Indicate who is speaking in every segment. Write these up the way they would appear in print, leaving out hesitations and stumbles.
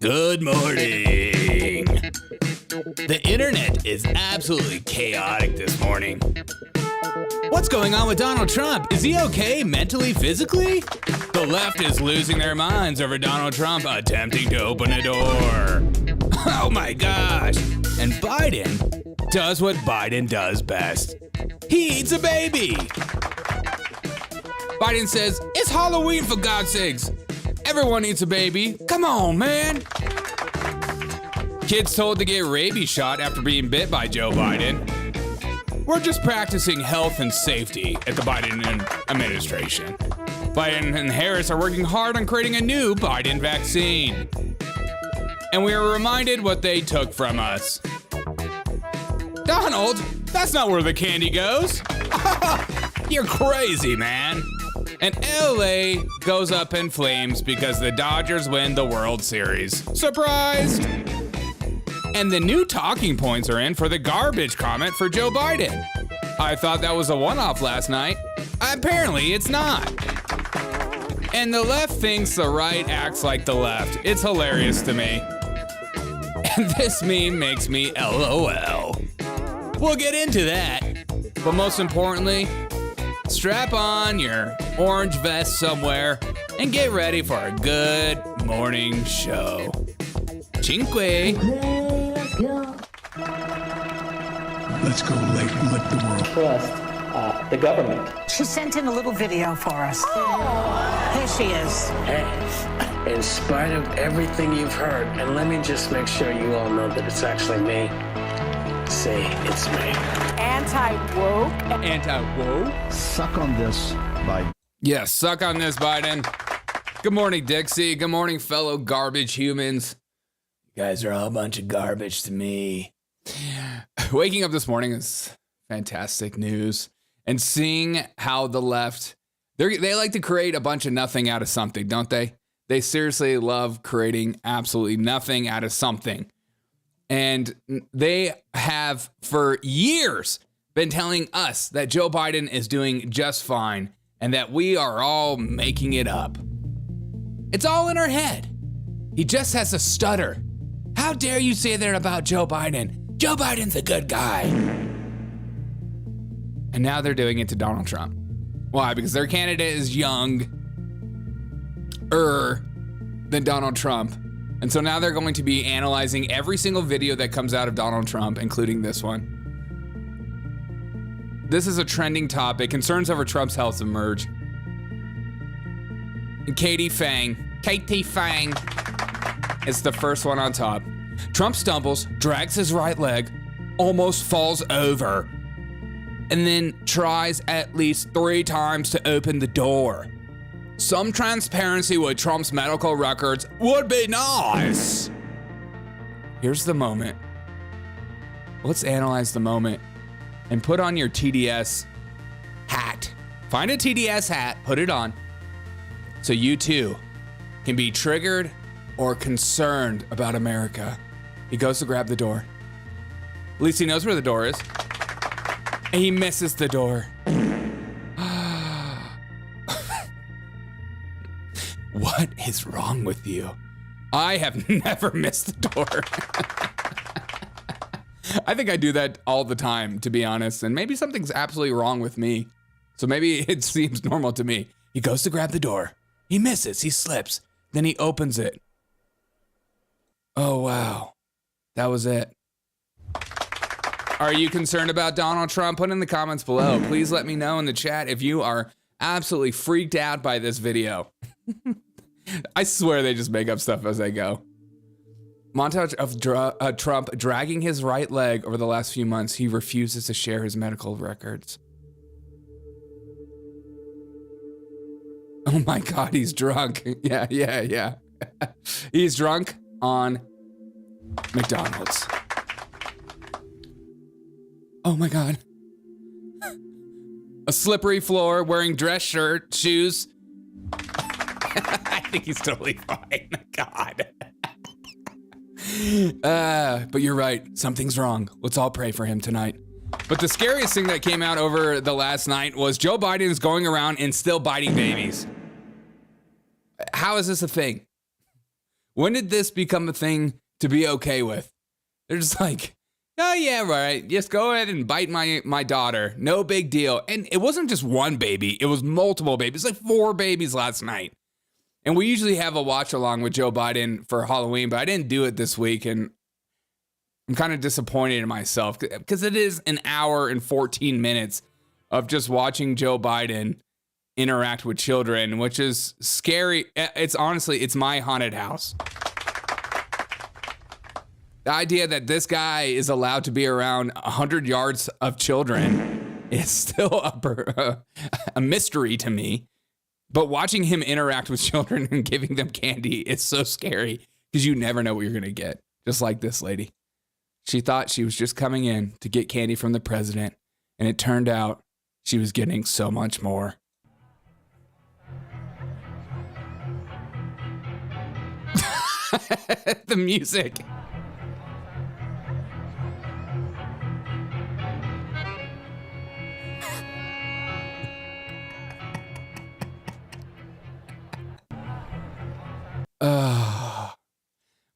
Speaker 1: Good morning. The internet is absolutely chaotic this morning. What's going on with Donald Trump? Is he okay mentally, physically? The left is losing their minds over Donald Trump attempting to open a door. Oh my gosh. And Biden does what Biden does best. He eats a baby. Biden says, it's Halloween for God's sakes. Everyone eats a baby. Come on, man. Kids told to get rabies shot after being bit by Joe Biden. We're just practicing health and safety at the Biden administration. Biden and Harris are working hard on creating a new Biden vaccine. And we are reminded what they took from us. Donald, that's not where the candy goes. You're crazy, man. And LA goes up in flames because the Dodgers win the World Series. Surprised! And the new talking points are in for the garbage comment for Joe Biden. I thought that was a one-off last night. Apparently it's not. And the left thinks the right acts like the left. It's hilarious to me. And this meme makes me LOL. We'll get into that. But most importantly, strap on your orange vest somewhere and get ready for a good morning show. Cinque.
Speaker 2: Let's go lick the world.
Speaker 3: Trust the government.
Speaker 4: She sent in a little video for us. Oh. Here she is.
Speaker 3: Hey, in spite of everything you've heard, and let me just make sure you all know that it's actually me. Say it's me.
Speaker 4: Anti-woke.
Speaker 1: Anti-woke?
Speaker 2: Suck on this, Biden.
Speaker 1: Yes, suck on this, Biden. Good morning, Dixie. Good morning, fellow garbage humans. You guys are all a bunch of garbage to me. Waking up this morning is fantastic news. And seeing how the left, they like to create a bunch of nothing out of something, don't they? They seriously love creating absolutely nothing out of something. And they have for years been telling us that Joe Biden is doing just fine and that we are all making it up. It's all in our head. He just has a stutter. How dare you say that about Joe Biden? Joe Biden's a good guy. And now they're doing it to Donald Trump. Why? Because their candidate is younger than Donald Trump. And so now they're going to be analyzing every single video that comes out of Donald Trump, including this one. This is a trending topic. Concerns over Trump's health emerge. And Katie Fang is the first one on top. Trump stumbles, drags his right leg, almost falls over, and then tries at least 3 times to open the door. Some transparency with Trump's medical records would be nice. Here's the moment. Let's analyze the moment and put on your TDS hat. Find a TDS hat, put it on, so you too can be triggered or concerned about America. He goes to grab the door. At least he knows where the door is. And he misses the door. What is wrong with you? I have never missed the door. I think I do that all the time, to be honest. And maybe something's absolutely wrong with me. So maybe it seems normal to me. He goes to grab the door. He misses. He slips. Then he opens it. Oh, wow. That was it. Are you concerned about Donald Trump? Put in the comments below. Please let me know in the chat if you are absolutely freaked out by this video. I swear they just make up stuff as they go. Montage of Trump dragging his right leg over the last few months. He refuses to share his medical records. Oh my God, he's drunk. Yeah. He's drunk on McDonald's. Oh my God. A slippery floor, wearing dress shirt, shoes. I think he's totally fine. God. But you're right. Something's wrong. Let's all pray for him tonight. But the scariest thing that came out over the last night was Joe Biden is going around and still biting babies. How is this a thing? When did this become a thing to be okay with? They're just like, oh yeah, right. Just go ahead and bite my daughter. No big deal. And it wasn't just one baby. It was multiple babies, like 4 babies last night. And we usually have a watch along with Joe Biden for Halloween, but I didn't do it this week. And I'm kind of disappointed in myself because it is an hour and 14 minutes of just watching Joe Biden interact with children, which is scary. It's honestly, it's my haunted house. The idea that this guy is allowed to be around 100 yards of children is still a mystery to me. But watching him interact with children and giving them candy is so scary because you never know what you're going to get. Just like this lady. She thought she was just coming in to get candy from the president, and it turned out she was getting so much more. The music.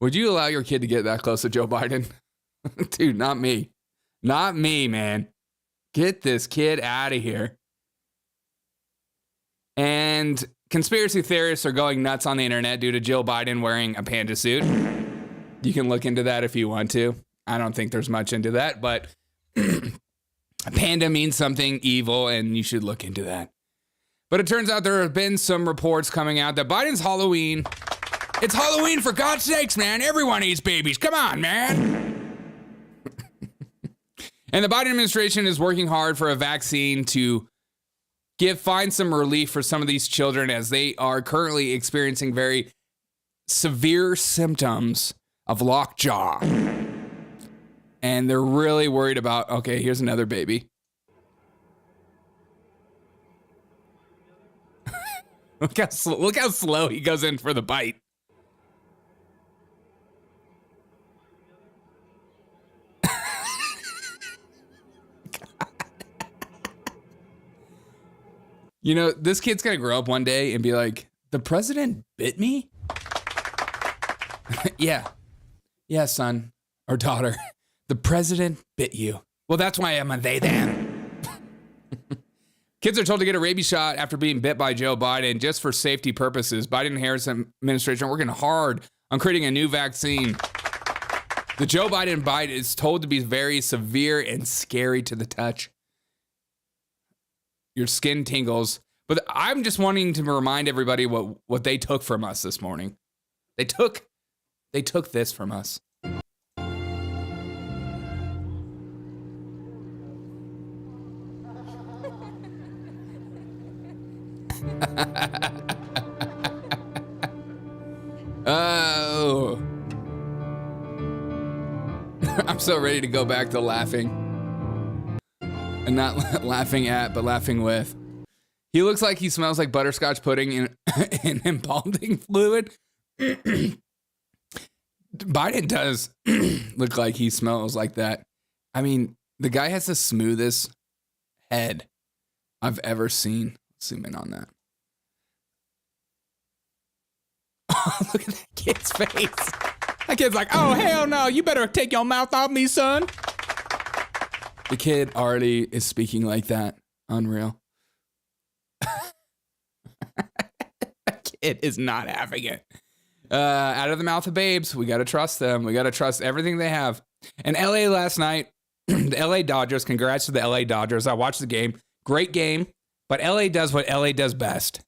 Speaker 1: Would you allow your kid to get that close to Joe Biden? Dude, not me. Not me, man. Get this kid out of here. And conspiracy theorists are going nuts on the internet due to Joe Biden wearing a panda suit. You can look into that if you want to. I don't think there's much into that, but a panda means something evil, and you should look into that. But it turns out there have been some reports coming out that Biden's Halloween. It's Halloween, for God's sakes, man. Everyone eats babies. Come on, man. And the Biden administration is working hard for a vaccine to find some relief for some of these children as they are currently experiencing very severe symptoms of lockjaw. And they're really worried about, okay, here's another baby. Look how slow he goes in for the bite. You know, this kid's gonna grow up one day and be like, the president bit me? Yeah, son or daughter. The president bit you. Well, that's why I'm a they them. Kids are told to get a rabies shot after being bit by Joe Biden just for safety purposes. Biden and Harris administration are working hard on creating a new vaccine. The Joe Biden bite is told to be very severe and scary to the touch. Your skin tingles. But I'm just wanting to remind everybody what they took from us this morning. They took this from us. Oh. I'm so ready to go back to laughing. And not laughing at, but laughing with. He looks like he smells like butterscotch pudding in embalming fluid. Biden does look like he smells like that. I mean, the guy has the smoothest head I've ever seen. Zoom in on that. Oh, look at that kid's face. That kid's like, oh, hell no, you better take your mouth off me, son. The kid already is speaking like that. Unreal. That kid is not having it. Out of the mouth of babes, we got to trust them. We got to trust everything they have. And LA last night, the LA Dodgers, congrats to the LA Dodgers. I watched the game. Great game. But LA does what LA does best.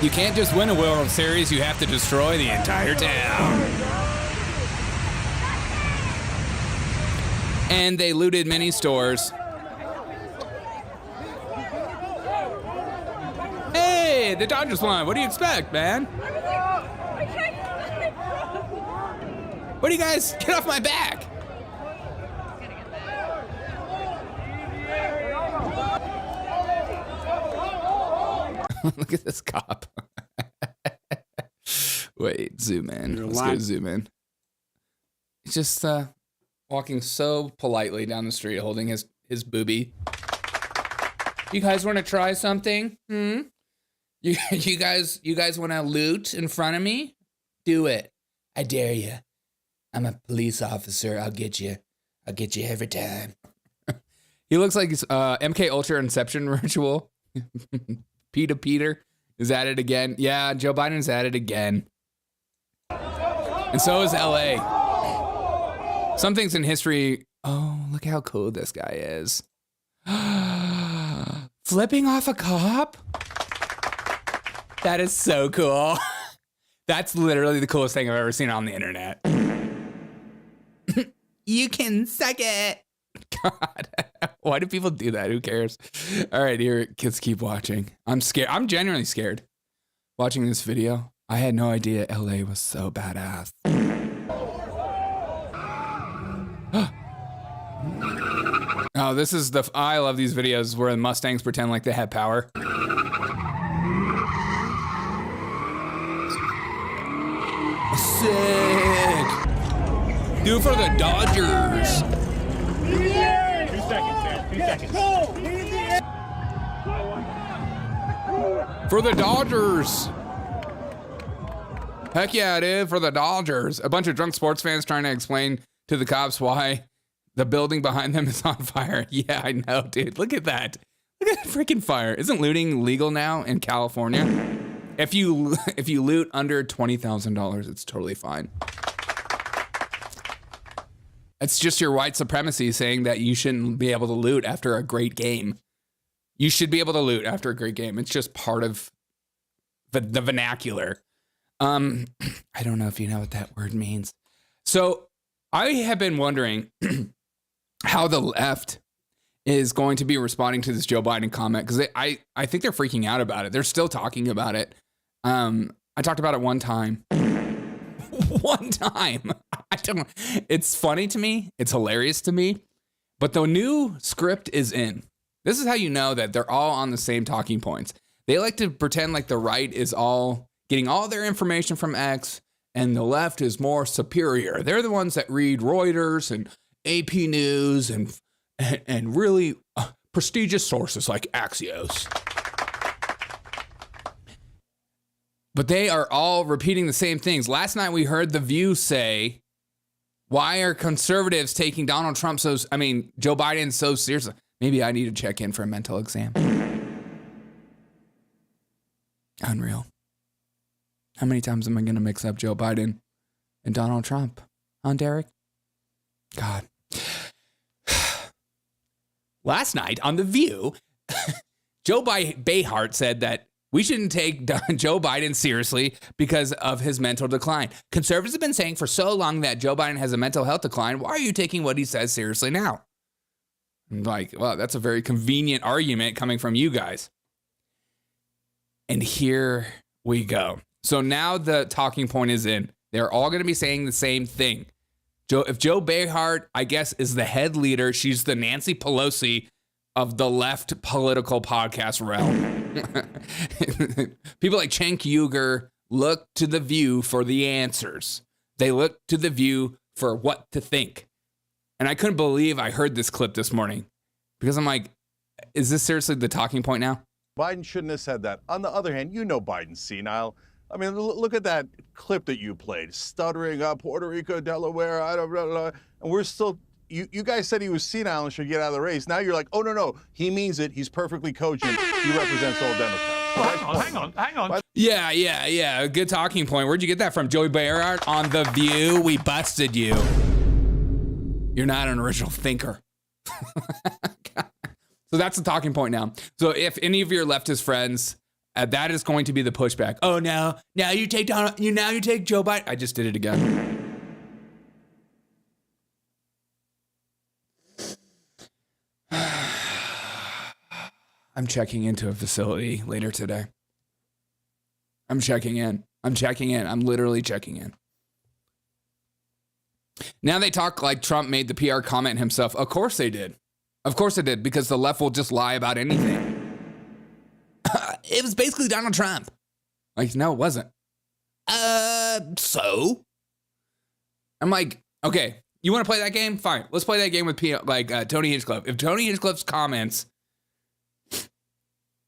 Speaker 1: You can't just win a World Series, you have to destroy the entire town. And they looted many stores. Hey, the Dodgers won. What do you expect, man? What do you guys? Get off my back. Look at this cop. Wait, zoom in. Let's go zoom in. He's just walking so politely down the street, holding his boobie. You guys want to try something? You guys want to loot in front of me? Do it. I dare you. I'm a police officer. I'll get you every time. He looks like he's MK Ultra Inception ritual. Peter is at it again. Yeah, Joe Biden's at it again. And so is LA. Some things in history. Oh, look how cool this guy is. Flipping off a cop? That is so cool. That's literally the coolest thing I've ever seen on the internet. You can suck it. God, why do people do that? Who cares? All right, here, kids, keep watching. I'm scared. I'm genuinely scared. Watching this video, I had no idea LA was so badass. Oh, this is I love these videos where the Mustangs pretend like they have power. Sick. Do it for the Dodgers.
Speaker 5: 2 seconds, man. 2 seconds.
Speaker 1: For the Dodgers. Heck yeah, dude, for the Dodgers. A bunch of drunk sports fans trying to explain to the cops why the building behind them is on fire. Yeah, I know, dude. Look at that. Look at that freaking fire. Isn't looting legal now in California? If you loot under $20,000, it's totally fine. It's just your white supremacy saying that you shouldn't be able to loot after a great game. You should be able to loot after a great game. It's just part of the vernacular. I don't know if you know what that word means. So I have been wondering how the left is going to be responding to this Joe Biden comment, because I think they're freaking out about it. They're still talking about it. I talked about it one time. One time. It's funny to me. It's hilarious to me. But the new script is in. This is how you know that they're all on the same talking points. They like to pretend like the right is all getting all their information from X and the left is more superior. They're the ones that read Reuters and AP News and really prestigious sources like Axios. But they are all repeating the same things. Last night we heard The View say, why are conservatives taking Joe Biden so seriously? Maybe I need to check in for a mental exam. Unreal. How many times am I going to mix up Joe Biden and Donald Trump? Huh, Derek? God. Last night on The View, Joe Behart said that we shouldn't take Joe Biden seriously because of his mental decline. Conservatives have been saying for so long that Joe Biden has a mental health decline. Why are you taking what he says seriously now? I'm like, well, that's a very convenient argument coming from you guys. And here we go. So now the talking point is in. They're all going to be saying the same thing. If Joe Behart, I guess, is the head leader, she's the Nancy Pelosi of the left political podcast realm. People like Cenk Uygur look to The View for the answers. They look to The View for what to think. And I couldn't believe I heard this clip this morning because I'm like, is this seriously the talking point now?
Speaker 6: Biden shouldn't have said that. On the other hand, you know Biden's senile. I mean, look at that clip that you played, stuttering up Puerto Rico, Delaware, I don't know, and we're still. You guys said he was senile and should get out of the race. Now you're like, oh, no, he means it. He's perfectly cogent. He represents all Democrats.
Speaker 5: Hang on.
Speaker 1: Yeah. Good talking point. Where'd you get that from? Joey Behart on The View? We busted you. You're not an original thinker. So that's the talking point now. So if any of your leftist friends, that is going to be the pushback. Oh, now you take Joe Biden. I just did it again. I'm checking into a facility later today. I'm checking in. I'm literally checking in. Now they talk like Trump made the PR comment himself. Of course they did. Because the left will just lie about anything. It was basically Donald Trump. Like, no, it wasn't. So? I'm like, okay, you want to play that game? Fine. Let's play that game with Tony Hinchcliffe. If Tony Hinchcliffe's comments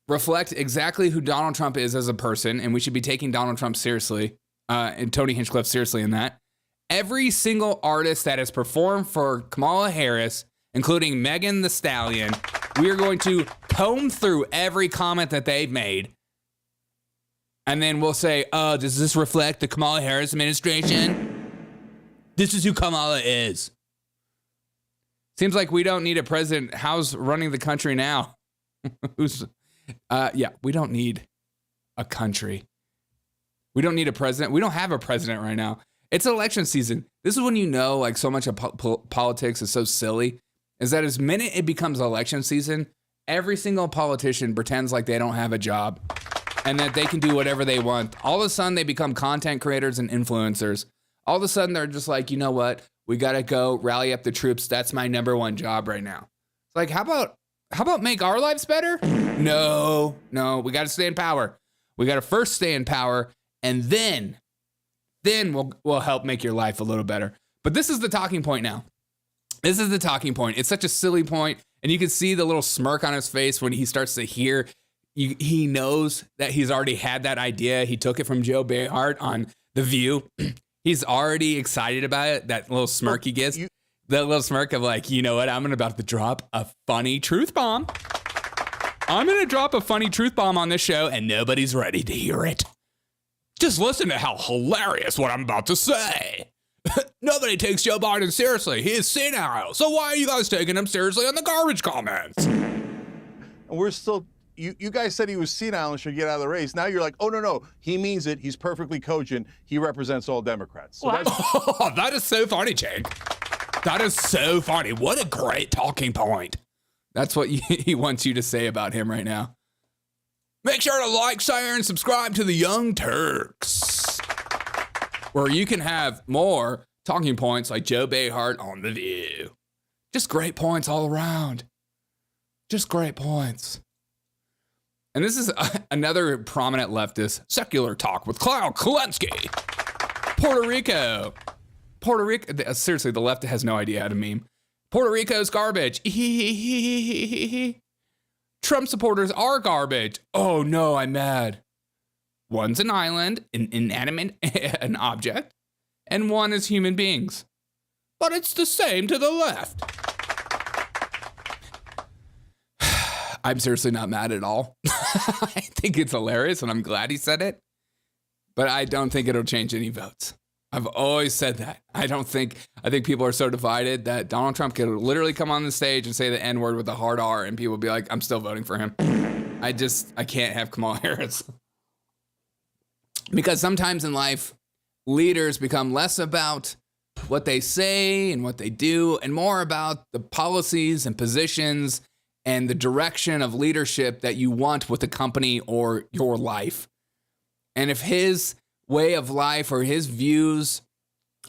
Speaker 1: reflect exactly who Donald Trump is as a person, and we should be taking Donald Trump seriously, and Tony Hinchcliffe seriously in that. Every single artist that has performed for Kamala Harris, including Megan Thee Stallion, we are going to comb through every comment that they've made. And then we'll say, oh, does this reflect the Kamala Harris administration? This is who Kamala is. Seems like we don't need a president. How's running the country now? We don't need a country. We don't need a president. We don't have a president right now. It's election season. This is when you know, like, so much of politics is so silly, is that as minute it becomes election season, every single politician pretends like they don't have a job and that they can do whatever they want. All of a sudden, they become content creators and influencers. All of a sudden, they're just like, you know what? We got to go rally up the troops. That's my number one job right now. It's like, how about make our lives better? No, we got to stay in power. We got to first stay in power, and then we'll help make your life a little better. But this is the talking point now. This is the talking point. It's such a silly point, and you can see the little smirk on his face when he starts to hear. He knows that he's already had that idea. He took it from Joe Behart on The View. He's already excited about it. That little smirk he gets. That little smirk of like, you know what? I'm about to drop a funny truth bomb. I'm going to drop a funny truth bomb on this show, and nobody's ready to hear it. Just listen to how hilarious what I'm about to say. Nobody takes Joe Biden seriously. He is senile. So why are you guys taking him seriously on the garbage comments?
Speaker 6: We're still... You guys said he was senile and should get out of the race. Now you're like, oh, no. He means it. He's perfectly cogent. He represents all Democrats. So
Speaker 1: that is so funny, Jake. That is so funny. What a great talking point. That's what he wants you to say about him right now. Make sure to like, share, and subscribe to the Young Turks, where you can have more talking points like Joe Behart on The View. Just great points all around. Just great points. And this is another prominent leftist secular talk with Kyle Kulinski. Puerto Rico. Seriously, the left has no idea how to meme. Puerto Rico's garbage. Trump supporters are garbage. Oh no, I'm mad. One's an island, an inanimate an object, and one is human beings. But it's the same to the left. I'm seriously not mad at all. I think it's hilarious, and I'm glad he said it. But I don't think it'll change any votes. I've always said that. I think people are so divided that Donald Trump could literally come on the stage and say the N-word with a hard R, and people will be like, I'm still voting for him. I can't have Kamala Harris. Because sometimes in life, leaders become less about what they say and what they do, and more about the policies and positions and the direction of leadership that you want with the company or your life. And if his way of life or his views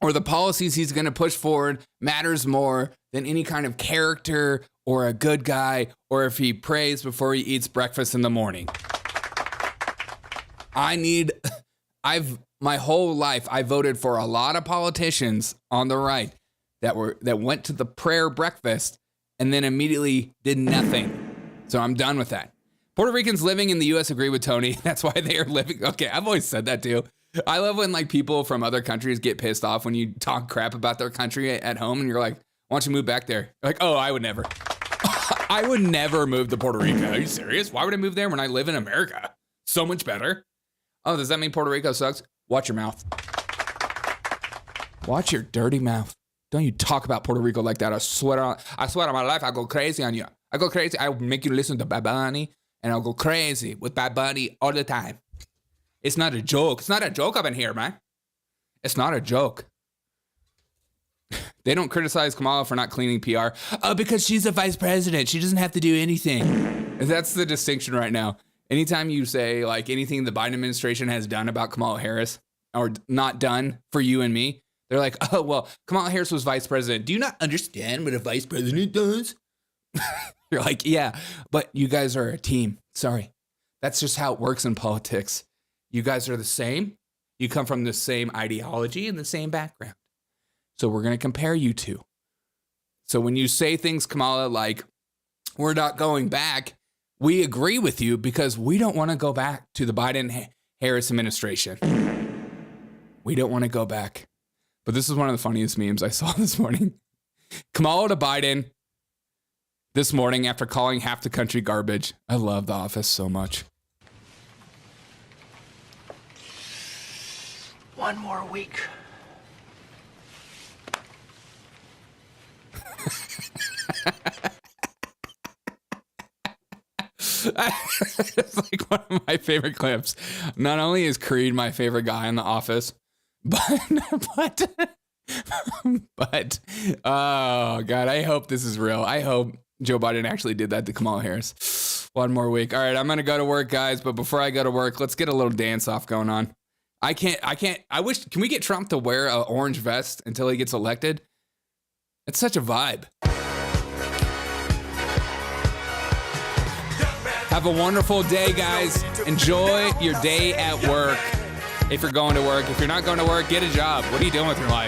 Speaker 1: or the policies he's going to push forward matters more than any kind of character or a good guy, or if he prays before he eats breakfast in the morning. My whole life, I voted for a lot of politicians on the right that went to the prayer breakfast and then immediately did nothing. So I'm done with that. Puerto Ricans living in the U.S. agree with Tony. That's why they are living. Okay, I've always said that too. I love when like people from other countries get pissed off when you talk crap about their country at home and you're like, why don't you move back there? You're like, oh, I would never. I would never move to Puerto Rico. Are you serious? Why would I move there when I live in America? So much better. Oh, does that mean Puerto Rico sucks? Watch your mouth. Watch your dirty mouth. Don't you talk about Puerto Rico like that. I swear on my life, I'll go crazy on you. I go crazy. I'll make you listen to Bad Bunny, and I'll go crazy with Bad Bunny all the time. It's not a joke. It's not a joke up in here, man. It's not a joke. They don't criticize Kamala for not cleaning PR. Oh, because she's a vice president. She doesn't have to do anything. That's the distinction right now. Anytime you say like anything the Biden administration has done about Kamala Harris or not done for you and me, they're like, oh, well, Kamala Harris was vice president. Do you not understand what a vice president does? You're like, yeah, but you guys are a team. Sorry. That's just how it works in politics. You guys are the same. You come from the same ideology and the same background. So we're going to compare you two. So when you say things, Kamala, like, we're not going back, we agree with you because we don't want to go back to the Biden-Harris administration. We don't want to go back. But this is one of the funniest memes I saw this morning. Kamala to Biden this morning after calling half the country garbage. I love The Office so much.
Speaker 7: One more week.
Speaker 1: It's like one of my favorite clips. Not only is Creed my favorite guy in The Office, but oh God, I hope this is real. I hope Joe Biden actually did that to Kamala Harris. One more week. All right, I'm gonna go to work, guys. But before I go to work, let's get a little dance off going on. I wish, can we get Trump to wear an orange vest until he gets elected? It's such a vibe. Have a wonderful day, guys. Enjoy your day at work. If you're going to work. If you're not going to work, get a job. What are you doing with your life?